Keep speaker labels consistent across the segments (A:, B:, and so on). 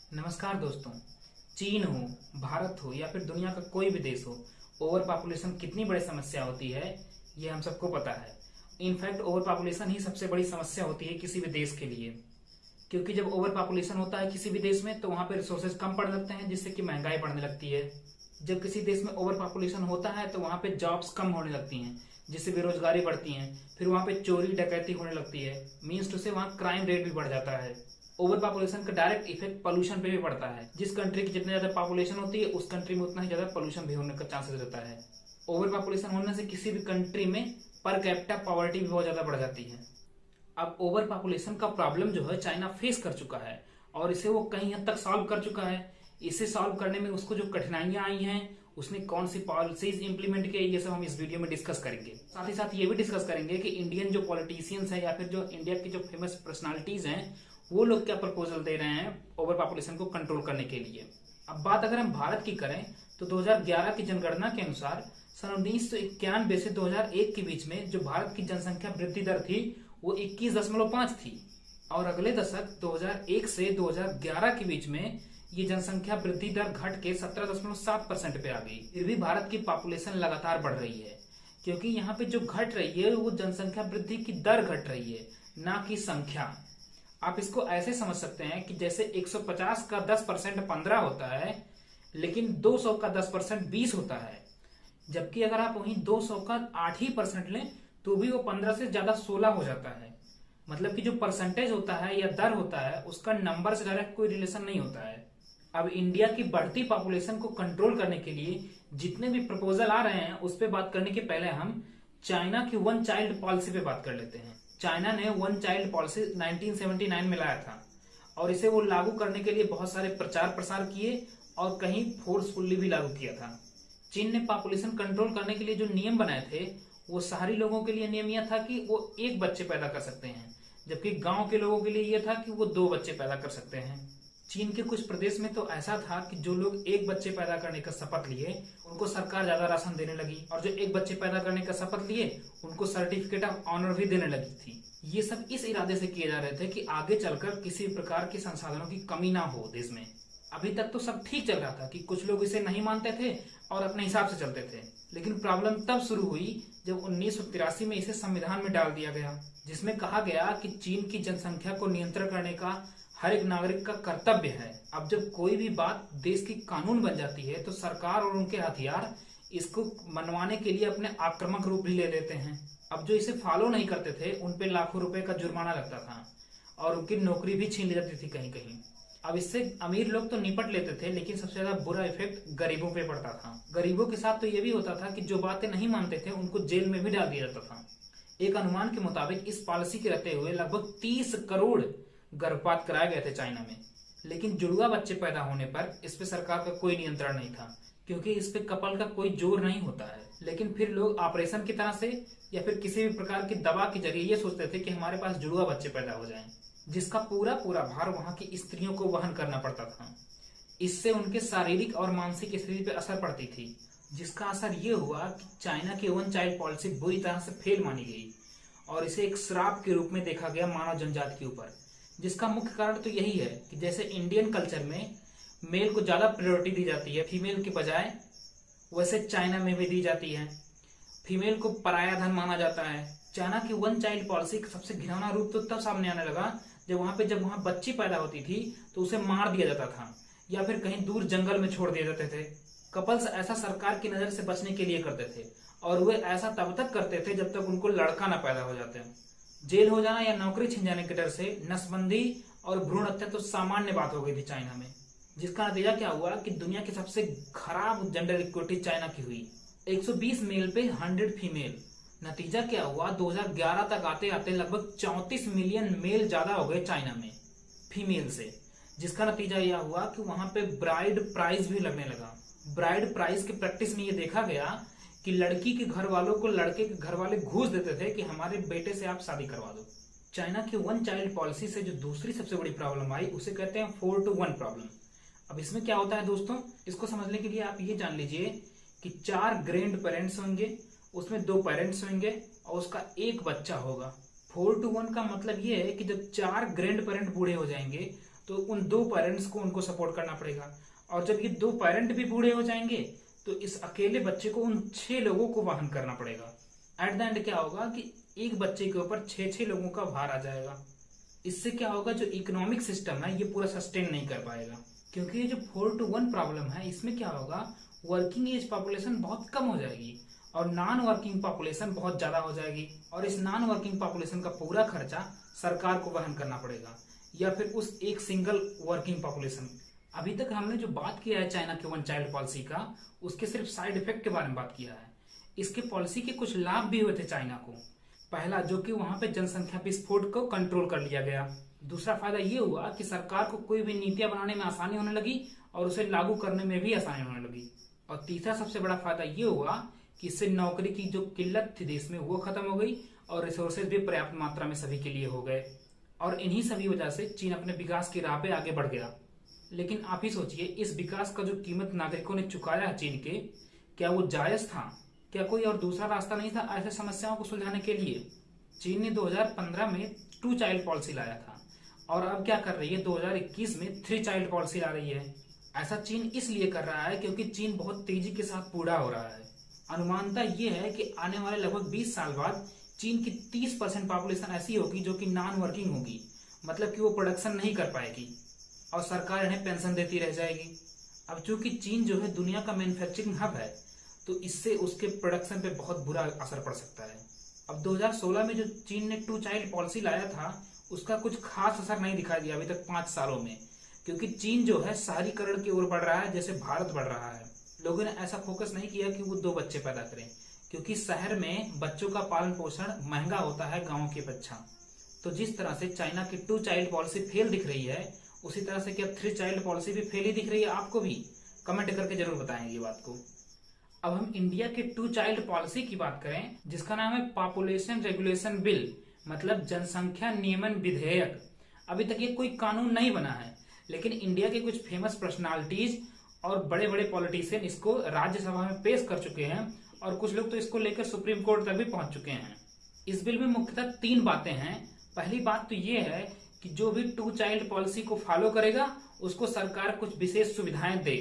A: नमस्कार दोस्तों। चीन हो, भारत हो या फिर दुनिया का कोई भी देश हो, ओवर पॉपुलेशन कितनी बड़ी समस्या होती है ये हम सबको पता है। इनफैक्ट ओवर पॉपुलेशन ही सबसे बड़ी समस्या होती है किसी भी देश के लिए, क्योंकि जब ओवर पॉपुलेशन होता है किसी भी देश में तो वहां पे रिसोर्सेज कम पड़ लगते हैं, जिससे कि महंगाई बढ़ने लगती है। जब किसी देश में ओवर पॉपुलेशन होता है तो वहां पे जॉब्स कम होने लगती हैं, जिससे बेरोजगारी बढ़ती है। फिर वहां पे चोरी डकैती होने लगती है, मीन्स टू से वहां क्राइम रेट भी बढ़ जाता है। ओवर पॉपुलेशन का डायरेक्ट इफेक्ट पोल्यूशन पे भी पड़ता है। जिस कंट्री की जितनी ज्यादा पॉपुलेशन होती है उस कंट्री में उतना ही ज्यादा पोल्यूशन भी होने का चांसेस रहता है। ओवर पॉपुलेशन होने से किसी भी कंट्री में पर कैपिटा पॉवर्टी भी बहुत ज्यादा बढ़ जाती है। अब ओवर पॉपुलेशन का प्रॉब्लम जो है चाइना फेस कर चुका है और इसे वो कहीं हद तक सॉल्व कर चुका है। इसे सॉल्व करने में उसको जो कठिनाइयां आई हैं, उसने कौन सी पॉलिसीज इंप्लीमेंट की, ये सब हम इस वीडियो में डिस्कस करेंगे। साथ ही साथ ये भी डिस्कस करेंगे कि इंडियन जो पॉलिटिशियंस हैं या फिर जो इंडिया की जो फेमस पर्सनालिटीज हैं वो लोग क्या प्रपोजल दे रहे हैं ओवर पॉपुलेशन को कंट्रोल करने के लिए। अब बात अगर हम भारत की करें तो 2011 की जनगणना के अनुसार सन 1991 से 2001 के बीच में जो भारत की जनसंख्या वृद्धि दर थी वो 21.5 थी, और अगले दशक 2001 से 2011 के बीच में ये जनसंख्या वृद्धि दर घट के 17.7% पे आ गई। फिर भी भारत की पॉपुलेशन लगातार बढ़ रही है, क्योंकि यहाँ पे जो घट रही है वो जनसंख्या वृद्धि की दर घट रही है, ना कि संख्या। आप इसको ऐसे समझ सकते हैं कि जैसे 150 का 10% 15 होता है, लेकिन 200 का 10% 20 होता है। जबकि अगर आप वहीं 200 का 8% लें तो भी वो 15 से ज्यादा 16 हो जाता है। मतलब कि जो परसेंटेज होता है या दर होता है उसका नंबर से डायरेक्ट कोई रिलेशन नहीं होता है। अब इंडिया की बढ़ती पॉपुलेशन को कंट्रोल करने के लिए जितने भी प्रपोजल आ रहे हैं उस पर बात करने के पहले हम चाइना की वन चाइल्ड पॉलिसी पे बात कर लेते हैं। चाइना ने वन चाइल्ड पॉलिसी 1979 में लाया था और इसे वो लागू करने के लिए बहुत सारे प्रचार प्रसार किए और कहीं फोर्सफुल्ली भी लागू किया था। चीन ने पॉपुलेशन कंट्रोल करने के लिए जो नियम बनाए थे वो शहरी लोगों के लिए नियम यह था कि वो 1 बच्चे पैदा कर सकते हैं, जबकि गांव के लोगों के लिए यह था कि वो 2 बच्चे पैदा कर सकते हैं। चीन के कुछ प्रदेश में तो ऐसा था कि जो लोग 1 बच्चे पैदा करने का शपथ लिए उनको सरकार ज्यादा राशन देने लगी, और जो 1 बच्चे पैदा करने का शपथ लिए उनको सर्टिफिकेट ऑफ ऑनर भी देने लगी थी। ये सब इस इरादे से किए जा रहे थे कि आगे चलकर किसी प्रकार के संसाधनों की कमी ना हो देश में। अभी तक तो सब ठीक चल रहा था कि कुछ लोग इसे नहीं मानते थे और अपने हिसाब से चलते थे, लेकिन प्रॉब्लम तब शुरू हुई जब 1983 में इसे संविधान में डाल दिया गया, जिसमें कहा गया कि चीन की जनसंख्या को नियंत्रण करने का हर एक नागरिक का कर्तव्य है। अब जब कोई भी बात देश की कानून बन जाती है तो सरकार और उनके हथियार इसको मनवाने के लिए अपने आक्रामक रूप भी ले लेते हैं। अब जो इसे फॉलो नहीं करते थे उन पे लाखों रुपए का जुर्माना लगता था और उनकी नौकरी भी छीन ली जाती थी कहीं कहीं। अब इससे अमीर लोग तो निपट लेते थे, लेकिन सबसे ज्यादा बुरा इफेक्ट गरीबों पे पड़ता था। गरीबों के साथ तो ये भी होता था कि जो बातें नहीं मानते थे उनको जेल में भी डाल दिया जाता था। एक अनुमान के मुताबिक इस पॉलिसी के रहते हुए लगभग 30 करोड़ गर्भपात कराए गए थे चाइना में, लेकिन जुड़वा बच्चे पैदा होने पर इस पे सरकार का कोई नियंत्रण नहीं था, क्योंकि इस पे कपल का कोई जोर नहीं होता है। लेकिन फिर लोग ऑपरेशन की तरह से या फिर किसी भी प्रकार की दवा के जरिए ये सोचते थे कि हमारे पास जुड़वा बच्चे पैदा हो जाएं, जिसका पूरा पूरा भार वहां की स्त्रियों को वहन करना पड़ता था। इससे उनके शारीरिक और मानसिक स्थिति पर असर पड़ती थी, जिसका असर ये हुआ कि चाइना की वन चाइल्ड पॉलिसी बुरी तरह से फेल मानी गई और इसे एक श्राप के रूप में देखा गया मानव जनजाति के ऊपर। जिसका मुख्य कारण तो यही है कि जैसे इंडियन कल्चर में मेल को ज्यादा प्रायोरिटी दी जाती है फीमेल के बजाय, वैसे चाइना में भी दी जाती है। फीमेल को पराया धन माना जाता है। चाइना की वन चाइल्ड पॉलिसी का सबसे घिनौना रूप तो तब सामने आने लगा जब वहां बच्ची पैदा होती थी तो उसे मार दिया जाता था या फिर कहीं दूर जंगल में छोड़ दिए जाते थे। कपल्स ऐसा सरकार की नजर से बचने के लिए करते थे और वे ऐसा तब तक करते थे जब तक उनको लड़का ना पैदा हो जाते। जेल हो जाना या नौकरी छिन जाने के डर से नसबंदी और भ्रूण हत्या तो सामान्य बात हो गई थी चाइना में, जिसका नतीजा क्या हुआ कि दुनिया की सबसे खराब जेंडर इक्विटी चाइना की हुई। 120 मेल पे 100 फीमेल। नतीजा क्या हुआ, 2011 तक आते आते लगभग 34 मिलियन मेल ज्यादा हो गए चाइना में फीमेल से, जिसका नतीजा यह हुआ कि वहां पे ब्राइड प्राइज भी लगने लगा। ब्राइड प्राइज की प्रैक्टिस में ये देखा गया कि लड़की के घर वालों को लड़के के घर वाले घूस देते थे कि हमारे बेटे से आप शादी करवा दो। चाइना की वन चाइल्ड पॉलिसी से जो दूसरी सबसे बड़ी प्रॉब्लम आई उसे कहते हैं 4-to-1 प्रॉब्लम। अब इसमें क्या होता है दोस्तों, इसको समझने के लिए आप ये जान लीजिए कि 4 ग्रैंड पेरेंट्स होंगे, उसमें 2 पेरेंट्स होंगे और उसका 1 बच्चा होगा। 4-to-1 का मतलब ये है कि जब 4 ग्रैंड पेरेंट बूढ़े हो जाएंगे तो उन 2 पेरेंट्स को उनको सपोर्ट करना पड़ेगा। और जब ये 2 पेरेंट भी बूढ़े हो जाएंगे तो इस अकेले बच्चे को उन 6 लोगों को वहन करना पड़ेगा। एट द एंड क्या होगा कि एक बच्चे के ऊपर 6 लोगों का भार आ जाएगा। इससे क्या होगा, जो इकोनॉमिक सिस्टम है ये पूरा सस्टेन नहीं कर पाएगा। क्योंकि ये जो 4:1 प्रॉब्लम है, इसमें क्या होगा, वर्किंग एज पॉपुलेशन बहुत कम हो जाएगी और नॉन वर्किंग पॉपुलेशन बहुत ज्यादा हो जाएगी। और इस नॉन वर्किंग पॉपुलेशन का पूरा खर्चा सरकार को वहन करना पड़ेगा, या फिर उस एक सिंगल वर्किंग पॉपुलेशन। अभी तक हमने जो बात किया है चाइना के 1 चाइल्ड पॉलिसी का, उसके सिर्फ साइड इफेक्ट के बारे में बात किया है। इसके पॉलिसी के कुछ लाभ भी हुए थे चाइना को। पहला, जो कि वहां पे जनसंख्या विस्फोट को कंट्रोल कर लिया गया। दूसरा फायदा ये हुआ कि सरकार को कोई भी नीतियां बनाने में आसानी होने लगी और उसे लागू करने में भी आसानी होने लगी। और तीसरा सबसे बड़ा फायदा ये हुआ कि इससे नौकरी की जो किल्लत थी देश में वो खत्म हो गई और रिसोर्सेज भी पर्याप्त मात्रा में सभी के लिए हो गए। और इन्हीं सभी वजह से चीन अपने विकास की राह पे आगे बढ़ गया। लेकिन आप ही सोचिए, इस विकास का जो कीमत नागरिकों ने चुकाया है चीन के, क्या वो जायज था? क्या कोई और दूसरा रास्ता नहीं था ऐसे समस्याओं को सुलझाने के लिए? चीन ने 2015 में 2 चाइल्ड पॉलिसी लाया था और अब क्या कर रही है, 2021 में 3 चाइल्ड पॉलिसी ला रही है। ऐसा चीन इसलिए कर रहा है क्योंकि चीन बहुत तेजी के साथ बूढ़ा हो रहा है। अनुमानता ये है कि आने वाले लगभग 20 साल बाद चीन की 30% पॉपुलेशन ऐसी होगी जो कि नॉन वर्किंग होगी, मतलब कि वो प्रोडक्शन नहीं कर पाएगी और सरकार इन्हें पेंशन देती रह जाएगी। अब चूंकि चीन जो है दुनिया का मैन्युफैक्चरिंग हब है, तो इससे उसके प्रोडक्शन पे बहुत बुरा असर पड़ सकता है। अब 2016 में जो चीन ने 2 चाइल्ड पॉलिसी लाया था, उसका कुछ खास असर नहीं दिखाई दिया अभी तक 5 सालों में, क्योंकि चीन जो है शहरीकरण की ओर बढ़ रहा है जैसे भारत बढ़ रहा है। लोगों ने ऐसा फोकस नहीं किया कि वो 2 बच्चे पैदा करें, क्योंकि शहर में बच्चों का पालन पोषण महंगा होता है गाँव की अपेक्षा। तो जिस तरह से चाइना की 2 चाइल्ड पॉलिसी फेल दिख रही है, उसी तरह से क्या 3 चाइल्ड पॉलिसी भी फेल ही दिख रही है आपको भी? कमेंट करके जरूर बताएं ये बात को। अब हम इंडिया के 2 चाइल्ड पॉलिसी की बात करें, जिसका नाम है पॉपुलेशन रेगुलेशन बिल, मतलब जनसंख्या नियमन विधेयक। अभी तक ये कोई कानून नहीं बना है, लेकिन इंडिया के कुछ फेमस पर्सनालिटीज और बड़े बड़े पॉलिटिशियन इसको राज्यसभा में पेश कर चुके हैं और कुछ लोग तो इसको लेकर सुप्रीम कोर्ट तक भी पहुंच चुके हैं। इस बिल में मुख्यतः 3 बातें हैं। पहली बात तो ये है कि जो भी 2 चाइल्ड पॉलिसी को फॉलो करेगा उसको सरकार कुछ विशेष सुविधाएं दे,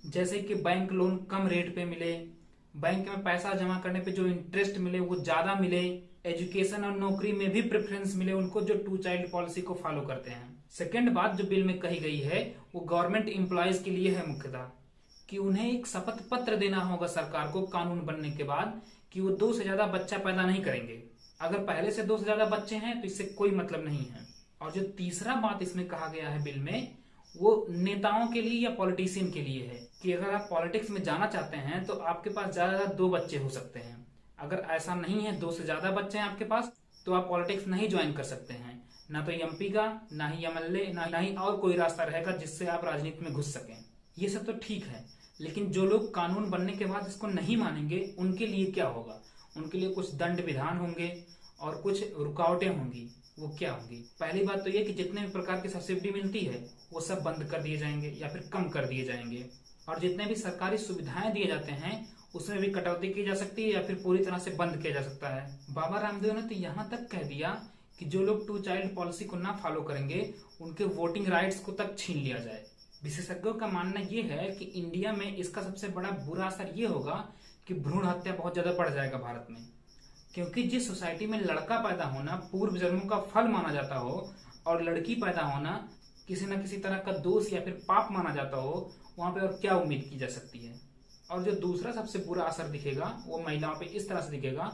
A: जैसे कि बैंक लोन कम रेट पे मिले, बैंक में पैसा जमा करने पे जो इंटरेस्ट मिले वो ज्यादा मिले, एजुकेशन और नौकरी में भी प्रेफरेंस मिले उनको जो 2 चाइल्ड पॉलिसी को फॉलो करते हैं। सेकंड बात जो बिल में कही गई है वो गवर्नमेंट एम्प्लॉयज के लिए है मुख्यतः, कि उन्हें एक शपथ पत्र देना होगा सरकार को कानून बनने के बाद कि वो 2 से ज्यादा बच्चा पैदा नहीं करेंगे। अगर पहले से 2 से ज्यादा बच्चे हैं तो इससे कोई मतलब नहीं है। और जो तीसरा बात इसमें कहा गया है बिल में, वो नेताओं के लिए या पॉलिटिशियन के लिए है कि अगर आप पॉलिटिक्स में जाना चाहते हैं तो आपके पास ज्यादा 2 बच्चे हो सकते हैं। अगर ऐसा नहीं है, 2 से ज्यादा बच्चे हैं आपके पास, तो आप पॉलिटिक्स नहीं ज्वाइन कर सकते हैं। ना तो एमपी का, ना ही एमएलए, ना ही और कोई रास्ता रहेगा जिससे आप राजनीति में घुस सकें। ये सब तो ठीक है, लेकिन जो लोग कानून बनने के बाद इसको नहीं मानेंगे उनके लिए क्या होगा? उनके लिए कुछ दंड विधान होंगे और कुछ रुकावटें होंगी। वो क्या होंगी? पहली बात तो ये कि जितने भी प्रकार की सब्सिडी मिलती है वो सब बंद कर दिए जाएंगे या फिर कम कर दिए जाएंगे, और जितने भी सरकारी सुविधाएं दिए जाते हैं उसमें भी कटौती की जा सकती है या फिर पूरी तरह से बंद किया जा सकता है। बाबा रामदेव ने तो यहाँ तक कह दिया कि जो लोग 2 चाइल्ड पॉलिसी को ना फॉलो करेंगे उनके वोटिंग राइट्स को तक छीन लिया जाए। विशेषज्ञों का मानना यह है कि इंडिया में इसका सबसे बड़ा बुरा असर ये होगा कि भ्रूण हत्या बहुत ज्यादा बढ़ जाएगा भारत में, क्योंकि जिस सोसाइटी में लड़का पैदा होना पूर्व जन्मों का फल माना जाता हो और लड़की पैदा होना किसी न किसी तरह का दोष या फिर पाप माना जाता हो, वहां पे और क्या उम्मीद की जा सकती है। और जो दूसरा सबसे बुरा असर दिखेगा वो महिलाओं पे इस तरह से दिखेगा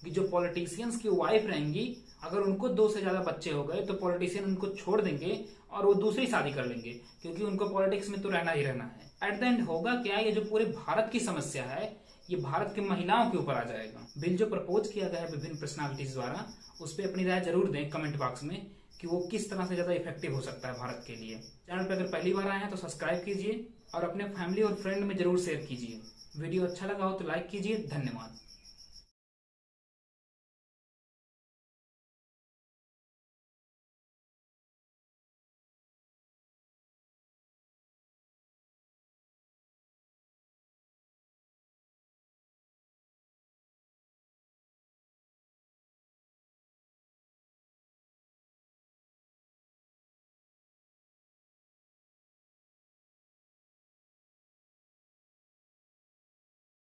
A: कि जो पॉलिटिशियंस की वाइफ रहेंगी, अगर उनको 2 से ज्यादा बच्चे हो गए तो पॉलिटिशियन उनको छोड़ देंगे और वो दूसरी शादी कर लेंगे, क्योंकि उनको पॉलिटिक्स में तो रहना ही रहना है। एट द एंड होगा क्या, ये जो पूरे भारत की समस्या है ये भारत की महिलाओं के ऊपर आ जाएगा। बिल जो प्रपोज किया गया है विभिन्न पर्सनालिटीज द्वारा, उस पर अपनी राय जरूर दें कमेंट बॉक्स में कि वो किस तरह से ज्यादा इफेक्टिव हो सकता है भारत के लिए। चैनल पर अगर पहली बार आए हैं तो सब्सक्राइब कीजिए और अपने फैमिली और फ्रेंड में जरूर शेयर कीजिए। वीडियो अच्छा लगा हो तो लाइक कीजिए। धन्यवाद।